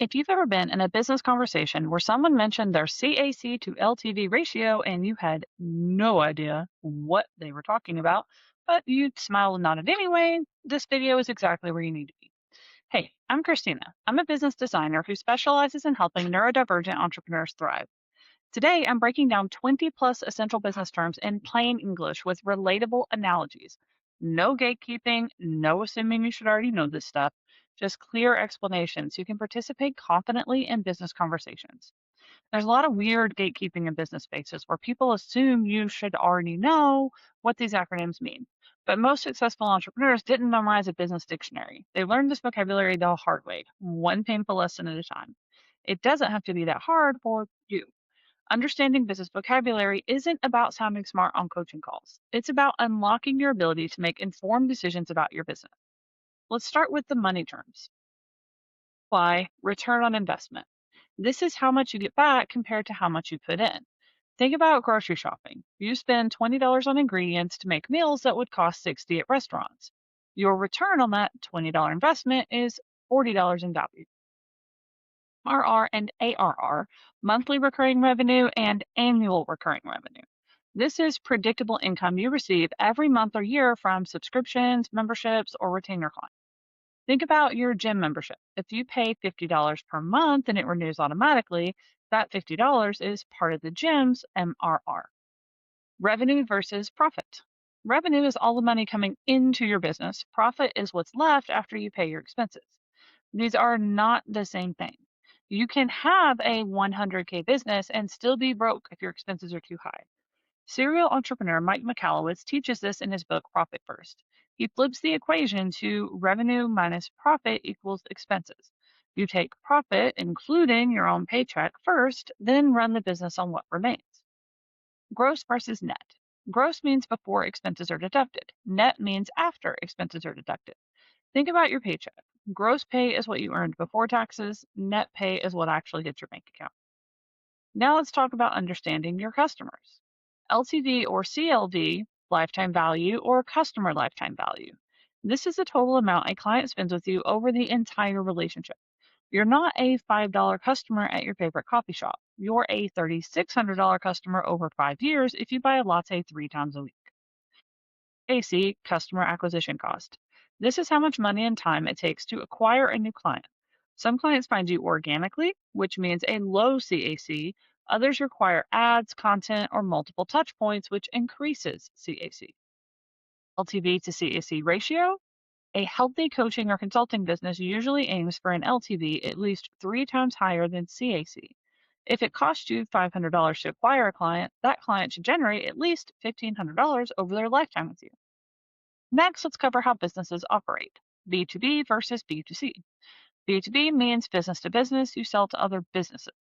If you've ever been in a business conversation where someone mentioned their CAC to LTV ratio and you had no idea what they were talking about, but you smiled and nodded anyway, this video is exactly where you need to be. Hey, I'm Christina. I'm a business designer who specializes in helping neurodivergent entrepreneurs thrive. Today, I'm breaking down 20 plus essential business terms in plain English with relatable analogies. No gatekeeping, no assuming you should already know this stuff, just clear explanations so you can participate confidently in business conversations. There's a lot of weird gatekeeping in business spaces where people assume you should already know what these acronyms mean. But most successful entrepreneurs didn't memorize a business dictionary. They learned this vocabulary the hard way, one painful lesson at a time. It doesn't have to be that hard for you. Understanding business vocabulary isn't about sounding smart on coaching calls. It's about unlocking your ability to make informed decisions about your business. Let's start with the money terms. Why? Return on investment. This is how much you get back compared to how much you put in. Think about grocery shopping. You spend $20 on ingredients to make meals that would cost $60 at restaurants. Your return on that $20 investment is $40 in value. RR and ARR, monthly recurring revenue and annual recurring revenue. This is predictable income you receive every month or year from subscriptions, memberships, or retainer clients. Think about your gym membership. If you pay $50 per month and it renews automatically, that $50 is part of the gym's MRR. Revenue versus profit. Revenue is all the money coming into your business. Profit is what's left after you pay your expenses. These are not the same thing. You can have a 100K business and still be broke if your expenses are too high. Serial entrepreneur Mike Michalowicz teaches this in his book Profit First. He flips the equation to revenue minus profit equals expenses. You take profit, including your own paycheck, first, then run the business on what remains. Gross versus net. Gross means before expenses are deducted. Net means after expenses are deducted. Think about your paycheck. Gross pay is what you earned before taxes. Net pay is what actually hits your bank account. Now let's talk about understanding your customers. LTV or CLV, lifetime value, or customer lifetime value. This is the total amount a client spends with you over the entire relationship. You're not a $5 customer at your favorite coffee shop. You're a $3,600 customer over 5 years if you buy a latte 3 times a week. AC, customer acquisition cost. This is how much money and time it takes to acquire a new client. Some clients find you organically, which means a low CAC. Others require ads, content, or multiple touch points, which increases CAC. LTV to CAC ratio. A healthy coaching or consulting business usually aims for an LTV at least 3 times higher than CAC. If it costs you $500 to acquire a client, that client should generate at least $1,500 over their lifetime with you. Next, let's cover how businesses operate. B2B versus B2C. B2B means business to business, you sell to other businesses.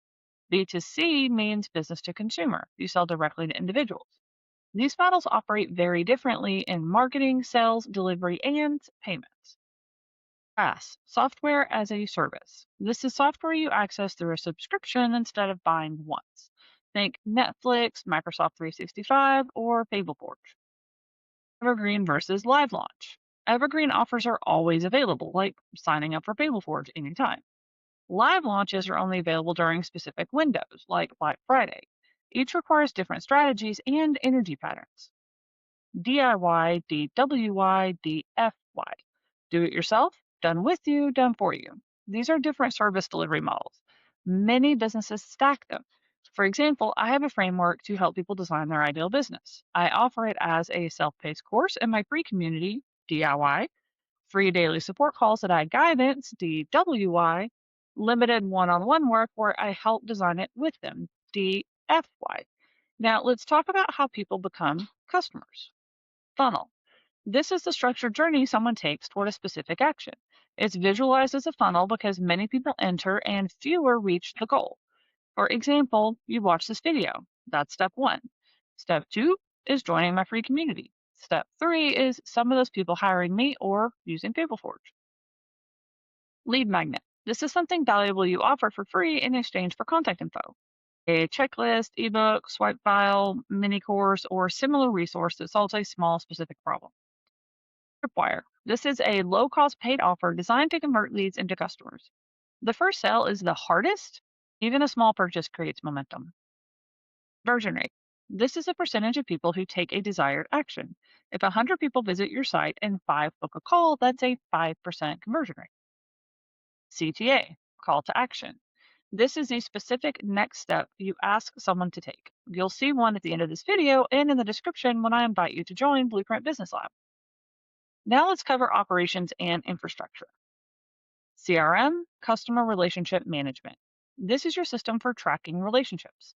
B2C means business to consumer, you sell directly to individuals. These models operate very differently in marketing, sales, delivery, and payments. SaaS, software as a service. This is software you access through a subscription instead of buying once. Think Netflix, Microsoft 365, or Fableforge. Evergreen versus live launch. Evergreen offers are always available, like signing up for Fableforge anytime. Live launches are only available during specific windows, like Black Friday. Each requires different strategies and energy patterns. DIY, DWY, DFY. Do it yourself, done with you, done for you. These are different service delivery models. Many businesses stack them. For example, I have a framework to help people design their ideal business. I offer it as a self-paced course in my free community, DIY, free daily support calls that add guidance, DWY, limited one-on-one work where I help design it with them, DFY. Now let's talk about how people become customers. Funnel. This is the structured journey someone takes toward a specific action. It's visualized as a funnel because many people enter and fewer reach the goal. For example, you watch this video. That's step one. Step two is joining my free community. Step three is some of those people hiring me or using Fableforge. Lead magnet. This is something valuable you offer for free in exchange for contact info. A checklist, ebook, swipe file, mini course, or similar resource that solves a small specific problem. Tripwire. This is a low-cost paid offer designed to convert leads into customers. The first sale is the hardest. Even a small purchase creates momentum. Conversion rate. This is a percentage of people who take a desired action. If 100 people visit your site and 5 book a call, that's a 5% conversion rate. CTA, call to action. This is a specific next step you ask someone to take. You'll see one at the end of this video and in the description when I invite you to join Blueprint Business Lab. Now let's cover operations and infrastructure. CRM, customer relationship management. This is your system for tracking relationships.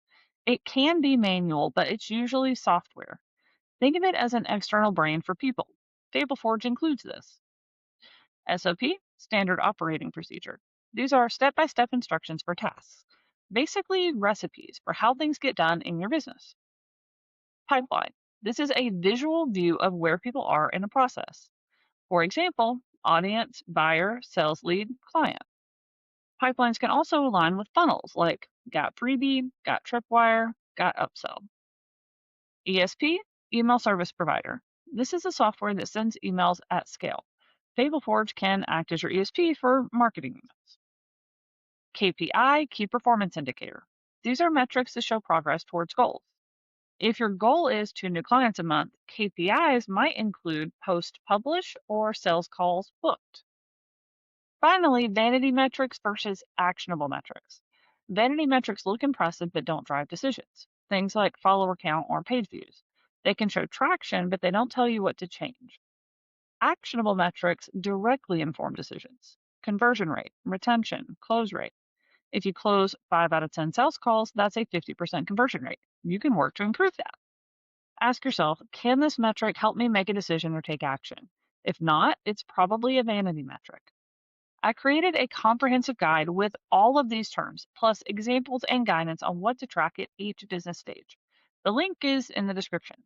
It can be manual, but it's usually software. Think of it as an external brain for people. Fableforge includes this. SOP, standard operating procedure. These are step by step instructions for tasks, basically recipes for how things get done in your business. Pipeline. This is a visual view of where people are in a process. For example, audience, buyer, sales lead, client. Pipelines can also align with funnels like got freebie, got tripwire, got upsell. ESP, email service provider. This is a software that sends emails at scale. Fableforge can act as your ESP for marketing emails. KPI, key performance indicator. These are metrics that show progress towards goals. If your goal is 2 new clients a month, KPIs might include post publish or sales calls booked. Finally, vanity metrics versus actionable metrics. Vanity metrics look impressive but don't drive decisions. Things like follower count or page views. They can show traction, but they don't tell you what to change. Actionable metrics directly inform decisions. Conversion rate, retention, close rate. If you close 5 out of 10 sales calls, that's a 50% conversion rate. You can work to improve that. Ask yourself, can this metric help me make a decision or take action? If not, it's probably a vanity metric. I created a comprehensive guide with all of these terms, plus examples and guidance on what to track at each business stage. The link is in the description.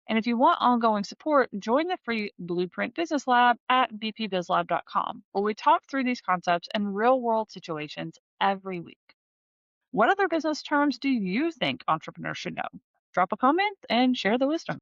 And if you want ongoing support, join the free Blueprint Business Lab at bpbizlab.com, where we talk through these concepts in real world situations every week. What other business terms do you think entrepreneurs should know? Drop a comment and share the wisdom.